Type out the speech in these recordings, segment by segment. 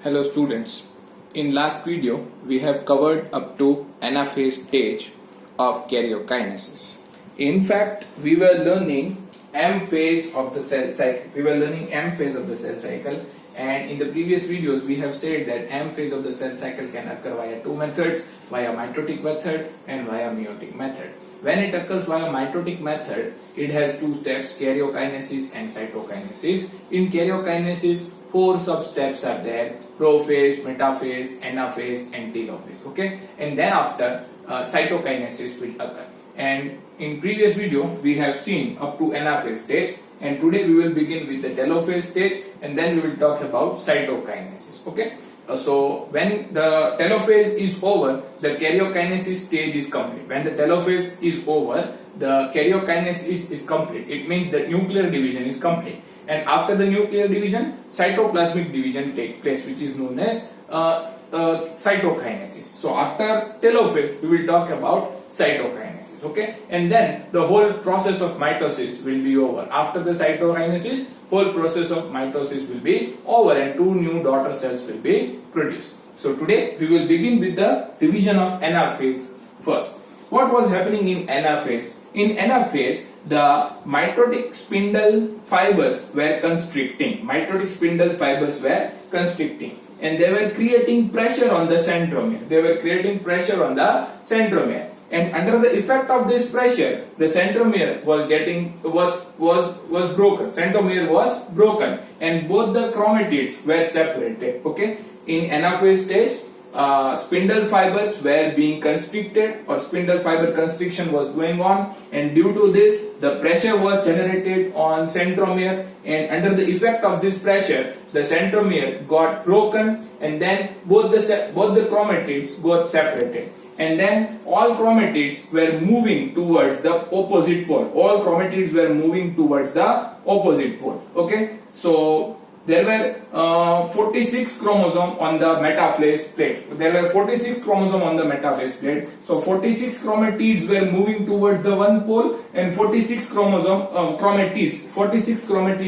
Hello students, in last video we have covered up to anaphase stage of karyokinesis. In fact, we were learning M phase of the cell cycle. And in the previous videos we have said that M phase of the cell cycle can occur via two methods, via mitotic method and via meiotic method. When it occurs via mitotic method, it has two steps, karyokinesis and cytokinesis. In karyokinesis, four sub-steps are there: prophase, metaphase, anaphase and telophase. Okay, and then after cytokinesis will occur. And in previous video we have seen up to anaphase stage, and today we will begin with the telophase stage and then we will talk about cytokinesis. Okay, so when the telophase is over, the karyokinesis stage is complete. When the telophase is over, the karyokinesis is complete. It means that nuclear division is complete. And after the nuclear division, cytoplasmic division takes place, which is known as cytokinesis. So after telophase, we will talk about cytokinesis. Okay, and then the whole process of mitosis will be over. After the cytokinesis, whole process of mitosis will be over and two new daughter cells will be produced. So today we will begin with the division of anaphase first. What was happening in anaphase? In anaphase, the mitotic spindle fibers were constricting. And they were creating pressure on the centromere. And under the effect of this pressure, the centromere was broken. Centromere was broken, and both the chromatids were separated. Okay, in anaphase stage, spindle fibers were being constricted, or spindle fiber constriction was going on, and due to this, the pressure was generated on centromere, and under the effect of this pressure, the centromere got broken, and then both the chromatids got separated. And then all chromatids were moving towards the opposite pole. Okay, so there were 46 chromosomes on the metaphase plate. So 46 chromatids were moving towards the one pole, and 46 chromatids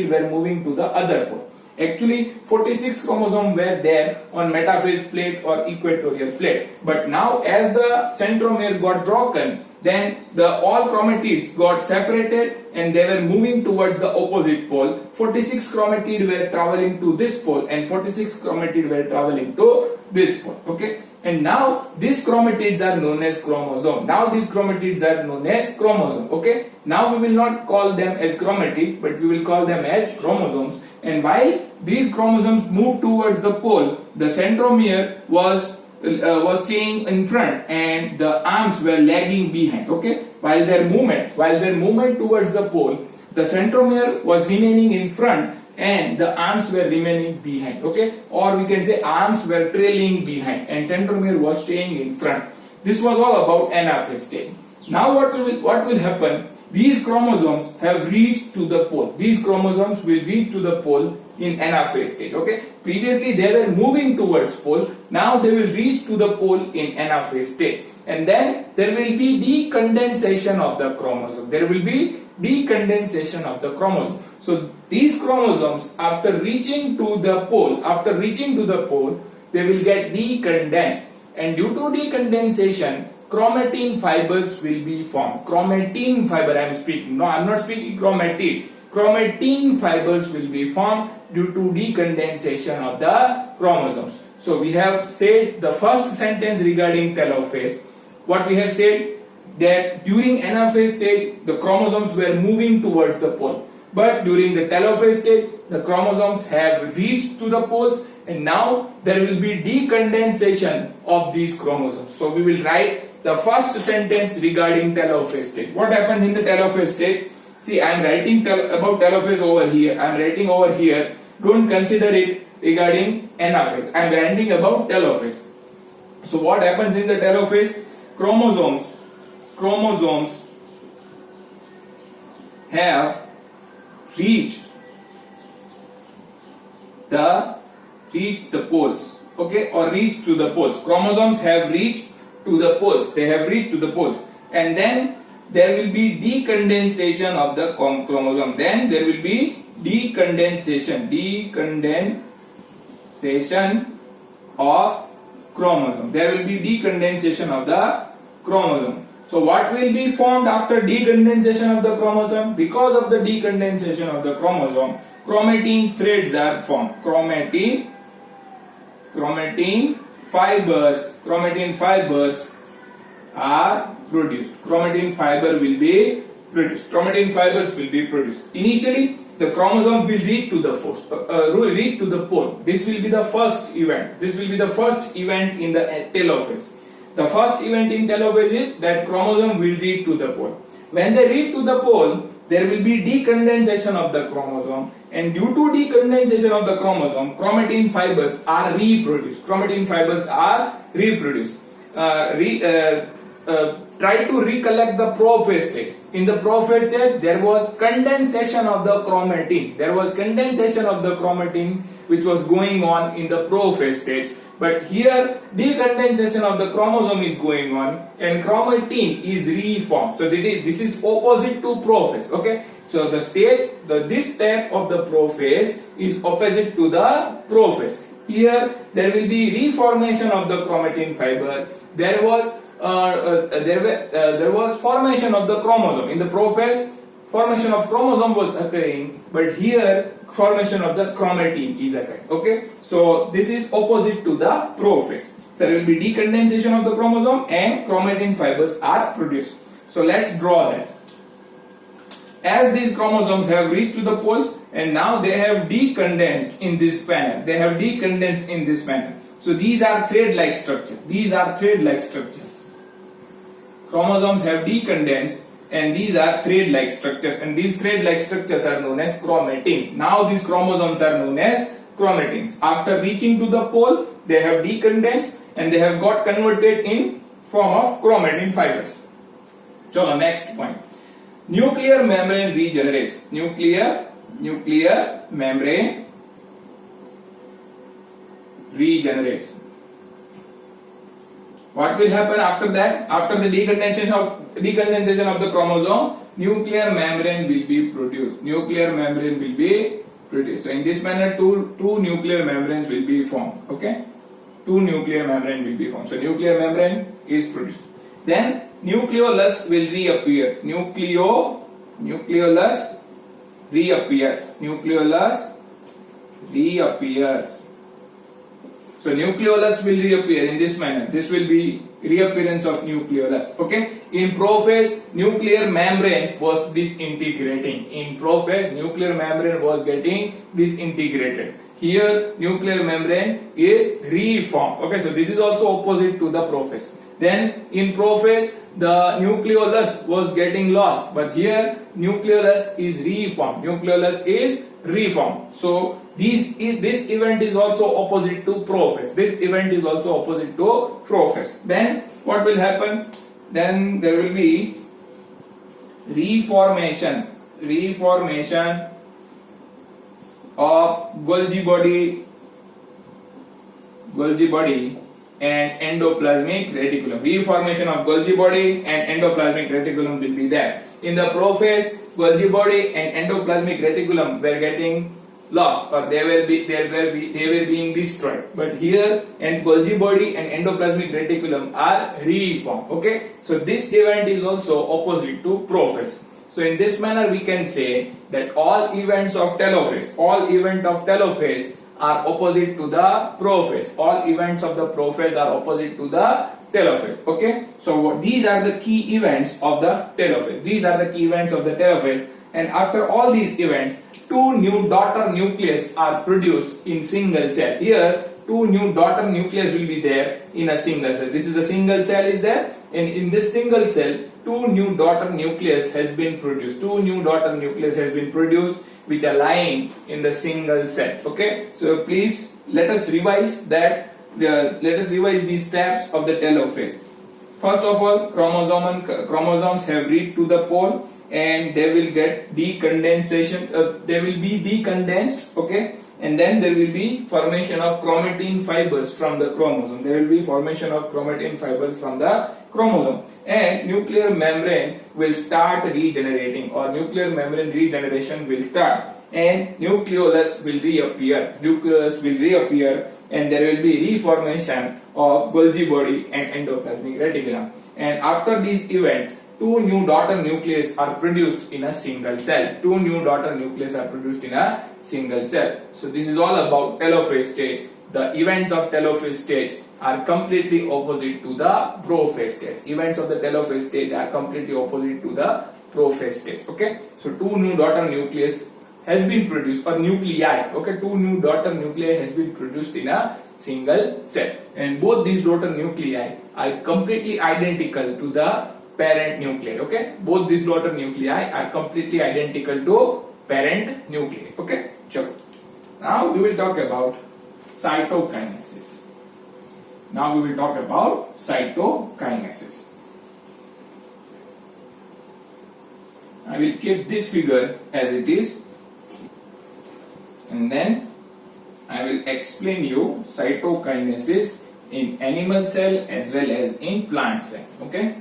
were moving to the other pole. Actually, 46 chromosomes were there on metaphase plate or equatorial plate. But now, as the centromere got broken, then all chromatids got separated and they were moving towards the opposite pole. 46 chromatids were traveling to this pole and 46 chromatids were traveling to this pole. Okay, and now these chromatids are known as chromosomes. Okay, now we will not call them as chromatid, but we will call them as chromosomes. And while these chromosomes moved towards the pole, the centromere was staying in front and the arms were lagging behind. Okay, while their movement towards the pole, the centromere was remaining in front and the arms were remaining behind. Okay, or we can say arms were trailing behind and centromere was staying in front. This was all about anaphase stage. Now what will happen? These chromosomes have reached to the pole. These chromosomes will reach to the pole in anaphase stage. Okay, previously they were moving towards pole. Now they will reach to the pole in anaphase stage, and then there will be decondensation of the chromosome. So these chromosomes, after reaching to the pole, they will get decondensed, and due to decondensation, chromatin fibers will be formed. Chromatin fibers will be formed due to decondensation of the chromosomes. So we have said the first sentence regarding telophase. What we have said, that during anaphase stage the chromosomes were moving towards the pole, but during the telophase stage the chromosomes have reached to the poles, and now there will be decondensation of these chromosomes. So we will write the first sentence regarding telophase stage. What happens in the telophase stage? See, I am writing about telophase over here. Don't consider it regarding anaphase. I am writing about telophase. So what happens in the telophase? Chromosomes have reached the poles. Okay, or reached to the poles. Chromosomes have reached to the poles. And then there will be decondensation of the chromosome. Then there will be decondensation of chromosome. There will be decondensation of the chromosome. So what will be formed after decondensation of the chromosome? Because of the decondensation of the chromosome, chromatin threads are formed. Chromatin fibers are produced. Chromatin fiber will be produced. Chromatin fibers will be produced. Initially, the chromosome will reach to the pole. This will be the first event. This will be the first event in the telophase. The first event in telophase is that chromosome will reach to the pole. When they reach to the pole, there will be decondensation of the chromosome, and due to decondensation of the chromosome, chromatin fibers are reproduced. Chromatin fibers are reproduced. Try to recollect the prophase stage. In the prophase stage, there was condensation of the chromatin. There was condensation of the chromatin which was going on in the prophase stage. But here, decondensation of the chromosome is going on, and chromatin is reformed. So this is opposite to prophase. Okay. So this step of the prophase is opposite to the prophase. Here, there will be reformation of the chromatin fiber. There was formation of the chromosome. In the prophase, formation of chromosome was occurring, but here formation of the chromatin is occurring. Okay, so this is opposite to the prophase. There will be decondensation of the chromosome and chromatin fibers are produced. So let's draw that. As these chromosomes have reached to the poles and now they have decondensed in this manner. They have decondensed in this manner. So these are thread-like structures. These are thread-like structures. Chromosomes have decondensed and these are thread-like structures, and these thread-like structures are known as chromatin. Now these chromosomes are known as chromatins. After reaching to the pole, they have decondensed and they have got converted in form of chromatin fibers. So next point. Nuclear membrane regenerates. Nuclear membrane regenerates. What will happen after that? After the decondensation of the chromosome, nuclear membrane will be produced. Nuclear membrane will be produced. So in this manner, two nuclear membranes will be formed. Okay, two nuclear membrane will be formed. So nuclear membrane is produced. Then nucleolus will reappear. Nucleolus reappears. Nucleolus reappears. So nucleolus will reappear in this manner. This will be reappearance of nucleolus. Okay. In prophase, nuclear membrane was disintegrating. In prophase, nuclear membrane was getting disintegrated. Here, nuclear membrane is reformed. Okay. So this is also opposite to the prophase. Then in prophase, the nucleolus was getting lost, but here nucleolus is reformed. Nucleolus is reformed. So this event is also opposite to prophase. This event is also opposite to prophase. Then what will happen? Then there will be reformation of Golgi body and endoplasmic reticulum. Reformation of Golgi body and endoplasmic reticulum will be there. In the prophase, Golgi body and endoplasmic reticulum were getting lost, or they were being destroyed. But here, and Golgi body and endoplasmic reticulum are reformed. Okay, so this event is also opposite to prophase. So in this manner, we can say that all events of telophase are opposite to the prophase. All events of the prophase are opposite to the telophase. Okay, so these are the key events of the telophase. These are the key events of the telophase. And after all these events, two new daughter nucleus are produced in single cell. Here, two new daughter nucleus will be there in a single cell. This is a single cell is there, and in this single cell, two new daughter nucleus has been produced. Two new daughter nucleus has been produced, which are lying in the single cell. Okay, so please let us revise that. Let us revise these steps of the telophase. First of all, chromosomes have reached to the pole, and they will get decondensation. They will be decondensed. Okay, and then there will be formation of chromatin fibers from the chromosome. There will be formation of chromatin fibers from the chromosome, and nuclear membrane will start regenerating, or nuclear membrane regeneration will start, and nucleolus will reappear. Nucleolus will reappear, and there will be reformation of Golgi body and endoplasmic reticulum. And after these events, two new daughter nuclei are produced in a single cell. Two new daughter nuclei are produced in a single cell. So this is all about telophase stage. The events of telophase stage are completely opposite to the prophase stage. Events of the telophase stage are completely opposite to the prophase stage. Okay, so two new daughter nucleus has been produced, or nuclei. Okay, two new daughter nuclei has been produced in a single cell, and both these daughter nuclei are completely identical to the parent nuclei. Okay, both these daughter nuclei are completely identical to parent nuclei. Okay, so now we will talk about cytokinesis. Now we will talk about cytokinesis. I will keep this figure as it is, and then I will explain you cytokinesis in animal cell as well as in plant cell. Okay,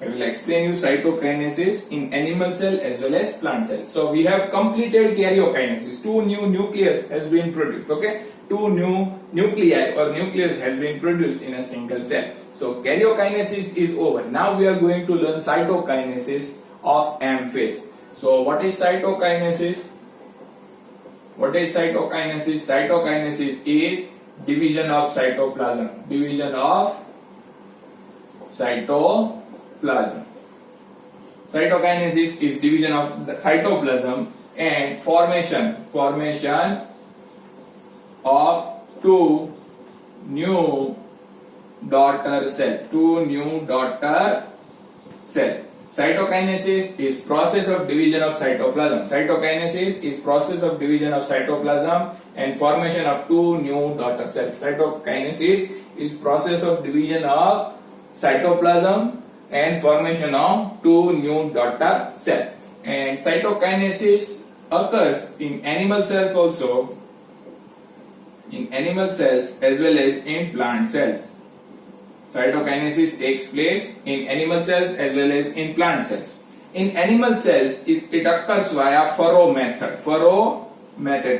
I will explain you cytokinesis in animal cell as well as plant cell. So we have completed karyokinesis. Two new nucleus has been produced. Okay, two new nuclei or nucleus has been produced in a single cell. So karyokinesis is over. Now we are going to learn cytokinesis of M phase. So what is cytokinesis? What is cytokinesis? Cytokinesis is division of cytoplasm. Division of cytoplasm. Cytokinesis is division of the cytoplasm and formation of two new daughter cell. Two new daughter cell. Cytokinesis is process of division of cytoplasm. Cytokinesis is process of division of cytoplasm and formation of two new daughter cells. Cytokinesis is process of division of cytoplasm and formation of two new daughter cells. And cytokinesis occurs in animal cells also, in animal cells as well as in plant cells. Cytokinesis takes place in animal cells as well as in plant cells. In animal cells, it occurs via furrow method.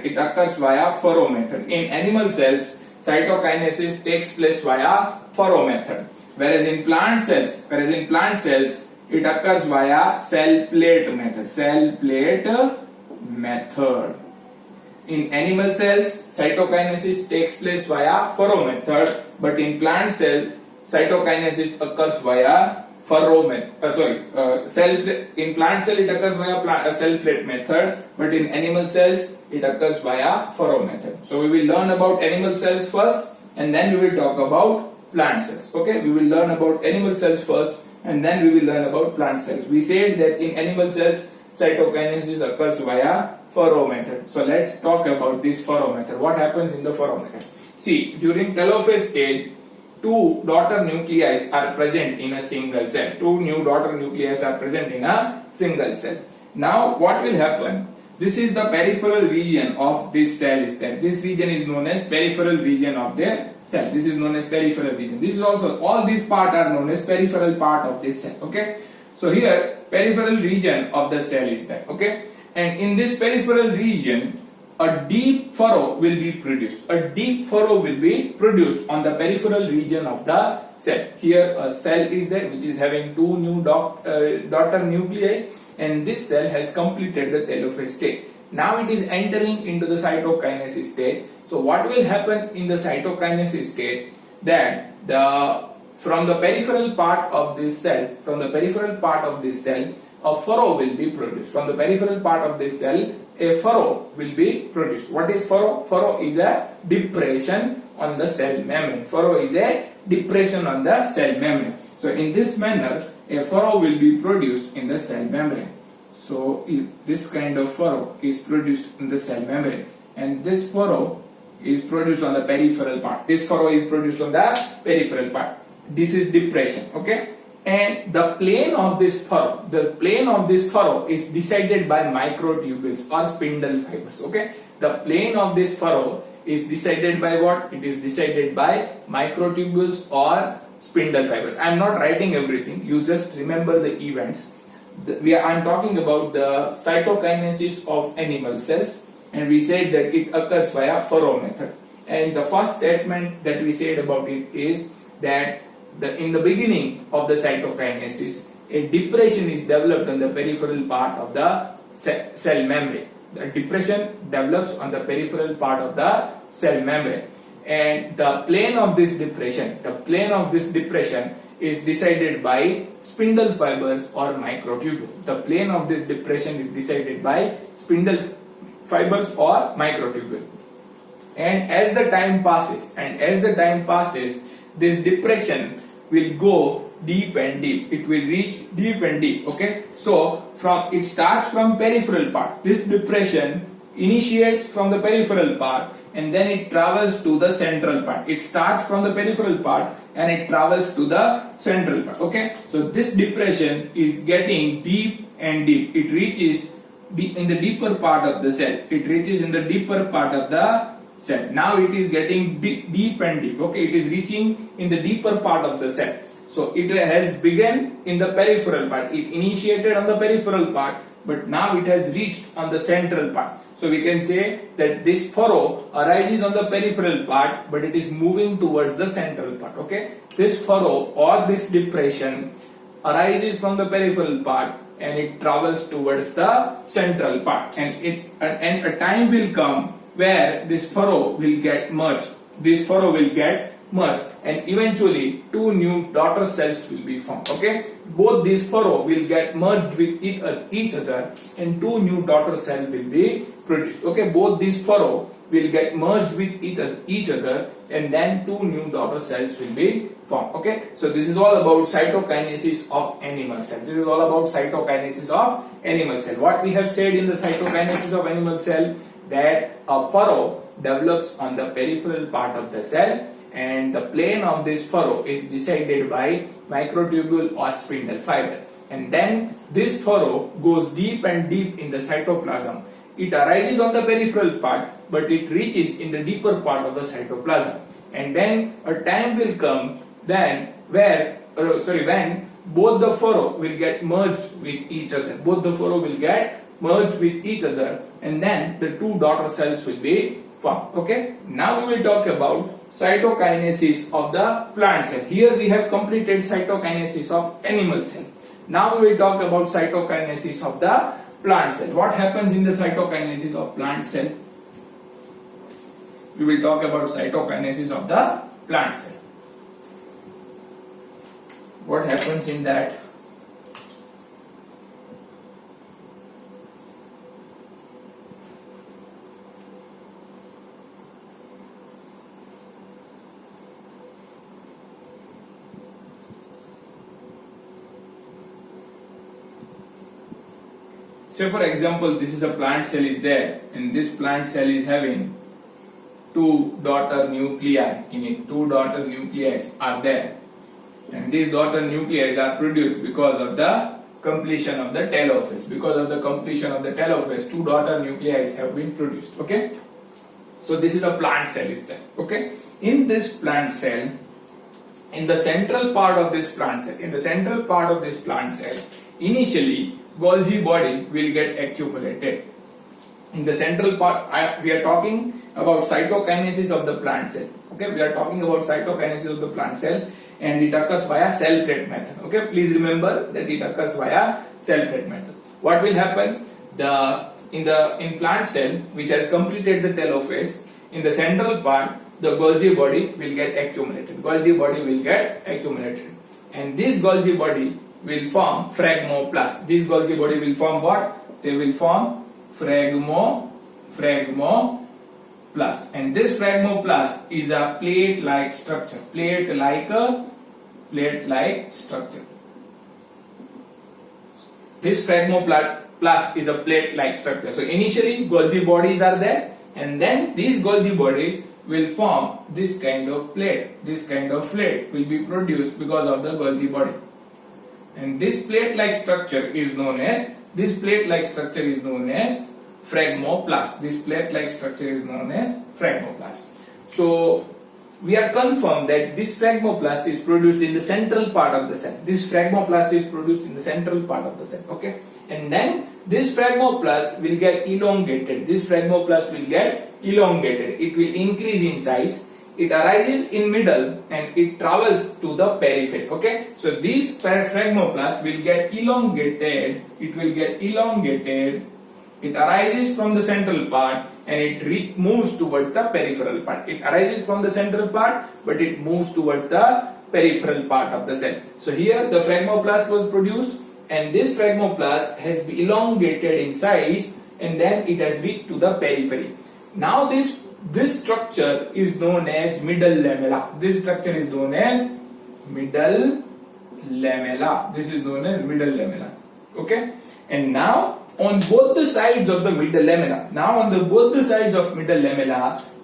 It occurs via furrow method. In animal cells, cytokinesis takes place via furrow method. Whereas in plant cells, it occurs via cell plate method. In animal cells, cytokinesis takes place via furrow method, but in plant cell, cytokinesis occurs via in plant cell it occurs via cell plate method, but in animal cells it occurs via furrow method. So we will learn about animal cells first, and then we will talk about plant cells. Okay, we will learn about animal cells first, and then we will learn about plant cells. We said that in animal cells cytokinesis occurs via furrow method. So let's talk about this furrow method. What happens in the furrow method? See, during telophase stage, two daughter nuclei are present in a single cell. Two new daughter nuclei are present in a single cell. Now what will happen? This is the peripheral region of this cell is there. This region is known as peripheral region of the cell. This is known as peripheral region. This is also, all these part are known as peripheral part of this cell. Okay. So here peripheral region of the cell is there. Okay. And in this peripheral region, a deep furrow will be produced. A deep furrow will be produced on the peripheral region of the cell. Here a cell is there which is having two new daughter nuclei, and this cell has completed the telophase stage. Now it is entering into the cytokinesis stage. So what will happen in the cytokinesis stage? That from the peripheral part of this cell, a furrow will be produced. From the peripheral part of this cell, a furrow will be produced. What is furrow? Furrow is a depression on the cell membrane. Furrow is a depression on the cell membrane. So in this manner, a furrow will be produced in the cell membrane. So if this kind of furrow is produced in the cell membrane, and this furrow is produced on the peripheral part. This furrow is produced on the peripheral part. This is depression. Okay. And the plane of this furrow, is decided by microtubules or spindle fibers. Okay, the plane of this furrow is decided by what? It is decided by microtubules or spindle fibers. I am not writing everything. You just remember the events. I am talking about the cytokinesis of animal cells, and we said that it occurs via furrow method. And the first statement that we said about it is that in the beginning of the cytokinesis, a depression is developed on the peripheral part of the cell membrane. The depression develops on the peripheral part of the cell membrane, and the plane of this depression is decided by spindle fibers or microtubule. The plane of this depression is decided by spindle fibers or microtubule. And as the time passes, this depression will go deep and deep. It will reach deep and deep. Okay, so it starts from peripheral part. This depression initiates from the peripheral part and then it travels to the central part. It starts from the peripheral part and it travels to the central part. Okay, so this depression is getting deep and deep. It reaches in the deeper part of the cell. Now it is getting deep and deep. Okay, it is reaching in the deeper part of the cell. So it has begun in the peripheral part. It initiated on the peripheral part, but now it has reached on the central part. So we can say that this furrow arises on the peripheral part, but it is moving towards the central part. Okay, this furrow or this depression arises from the peripheral part and it travels towards the central part. And a time will come where this furrow will get merged. And eventually two new daughter cells will be formed. Okay, both these furrow will get merged with each other and two new daughter cells will be produced. Okay, both these furrow will get merged with each other and then two new daughter cells will be formed. Okay, so this is all about cytokinesis of animal cell. What we have said in the cytokinesis of animal cell, that a furrow develops on the peripheral part of the cell and the plane of this furrow is decided by microtubule or spindle fiber, and then this furrow goes deep and deep in the cytoplasm. It arises on the peripheral part but it reaches in the deeper part of the cytoplasm, and then a time will come then when both the furrow will get merged with each other. And then the two daughter cells will be formed. Okay, now we will talk about cytokinesis of the plant cell. Here we have completed cytokinesis of animal cell. Now we will talk about cytokinesis of the plant cell. What happens in the cytokinesis of plant cell? We will talk about cytokinesis of the plant cell. What happens in that? Say for example, this is a plant cell is there, and this plant cell is having two daughter nuclei in it. Two daughter nuclei are there, and these daughter nuclei are produced because of the completion of the telophase. Two daughter nuclei have been produced. Okay, so this is a plant cell is there. Okay, in this plant cell, in the central part of this plant cell, initially Golgi body will get accumulated. In the central part, we are talking about cytokinesis of the plant cell. Okay, we are talking about cytokinesis of the plant cell, and it occurs via cell plate method. Okay, please remember that it occurs via cell plate method. What will happen? In plant cell which has completed the telophase, in the central part the Golgi body will get accumulated. And this Golgi body will form phragmoplast. This Golgi body will form what? They will form phragmoplast. And this phragmoplast is a plate-like structure. This phragmoplast is a plate-like structure. So initially Golgi bodies are there, and then these Golgi bodies will form this kind of plate. This kind of plate will be produced because of the Golgi body. And this plate-like structure is known as phragmoplast. So we are confirmed that this phragmoplast is produced in the central part of the cell. This phragmoplast is produced in the central part of the cell. Okay, and then this phragmoplast will get elongated. This phragmoplast will get elongated. It will increase in size. It arises in middle and it travels to the periphery. Okay, so this phragmoplast will get elongated. It will get elongated. It arises from the central part and it moves towards the peripheral part. It arises from the central part, but it moves towards the peripheral part of the cell. So here the phragmoplast was produced, and this phragmoplast has been elongated in size, and then it has reached to the periphery. Now this structure is known as middle lamella. This structure is known as middle lamella. This is known as middle lamella. Okay, and now on both the sides of the middle lamella,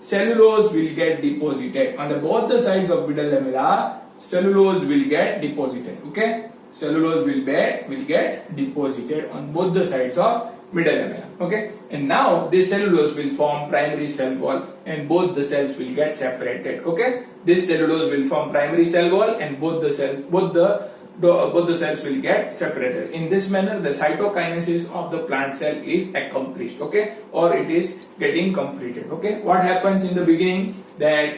cellulose will get deposited. On both the sides of middle lamella, cellulose will get deposited. Okay, cellulose will get deposited on both the sides of middle lamella. Okay, and now this cellulose will form primary cell wall, and both the cells will get separated. Okay, this cellulose will form primary cell wall, and both the cells will get separated. In this manner, the cytokinesis of the plant cell is accomplished. Okay, or it is getting completed. Okay, what happens in the beginning, that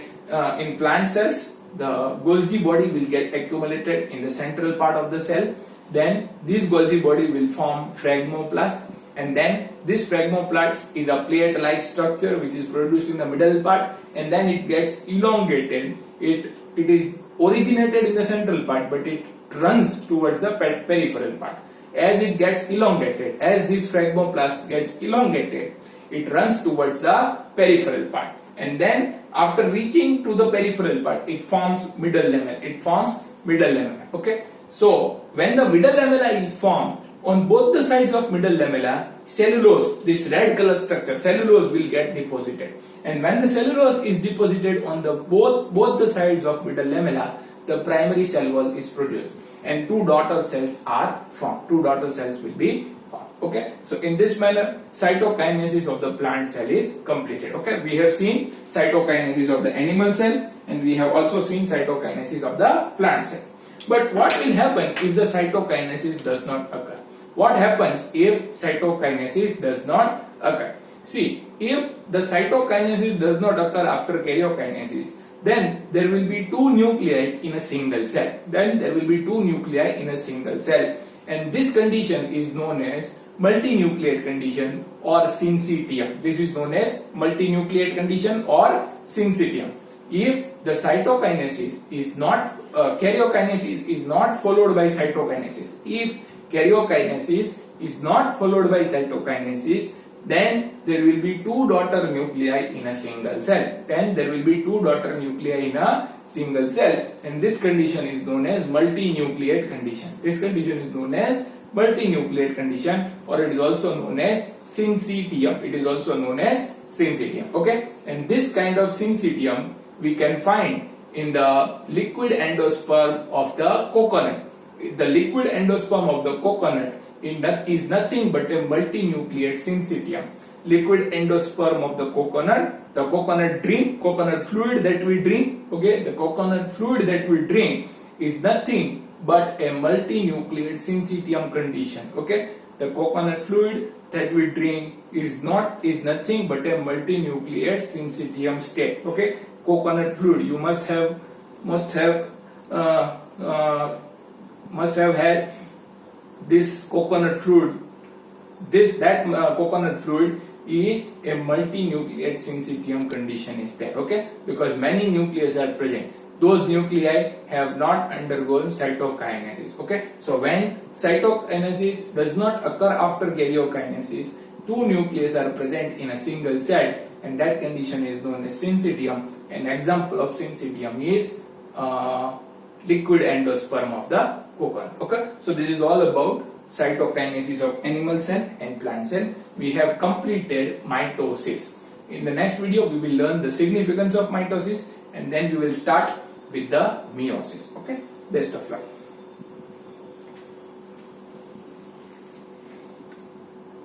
in plant cells, the Golgi body will get accumulated in the central part of the cell. Then this Golgi body will form phragmoplast, and then this phragmoplast is a plate-like structure which is produced in the middle part, and then it gets elongated. It is originated in the central part, but it runs towards the peripheral part. As it gets elongated, as this phragmoplast gets elongated, it runs towards the peripheral part, and then after reaching to the peripheral part, it forms middle lamella. Okay, so when the middle lamella is formed, on both the sides of middle lamella, cellulose, this red color structure, cellulose will get deposited, and when the cellulose is deposited on the both the sides of middle lamella, the primary cell wall is produced, and two daughter cells are formed. Two daughter cells will be formed. Okay, so in this manner, cytokinesis of the plant cell is completed. Okay, we have seen cytokinesis of the animal cell, and we have also seen cytokinesis of the plant cell. But what will happen if the cytokinesis does not occur? What happens if cytokinesis does not occur? See, if the cytokinesis does not occur after karyokinesis, then there will be two nuclei in a single cell. And this condition is known as multinucleate condition or syncytium. This is known as multinucleate condition or syncytium. If the cytokinesis is not, karyokinesis is not followed by cytokinesis, if karyokinesis is not followed by cytokinesis, then there will be two daughter nuclei in a single cell. And this condition is known as multinucleate condition. Or it is also known as syncytium. Okay, and this kind of syncytium we can find in the liquid endosperm of the coconut. The liquid endosperm of the coconut is nothing but a multinucleate syncytium. Liquid endosperm of the coconut fluid that we drink, okay, the coconut fluid that we drink is nothing but a multinucleate syncytium condition. Okay, the coconut fluid that we drink is nothing but a multinucleate syncytium state. Okay, coconut fluid, you must have had this coconut fluid. Coconut fluid is a multinucleate syncytium condition is there. Okay, because many nuclei are present. Those nuclei have not undergone cytokinesis. Okay, so when cytokinesis does not occur after karyokinesis, two nuclei are present in a single cell, and that condition is known as syncytium. An example of syncytium is liquid endosperm of the coconut. Okay, so this is all about cytokinesis of animal cell and plant cell. We have completed mitosis. In the next video, we will learn the significance of mitosis, and then we will start with the meiosis. Okay, best of luck.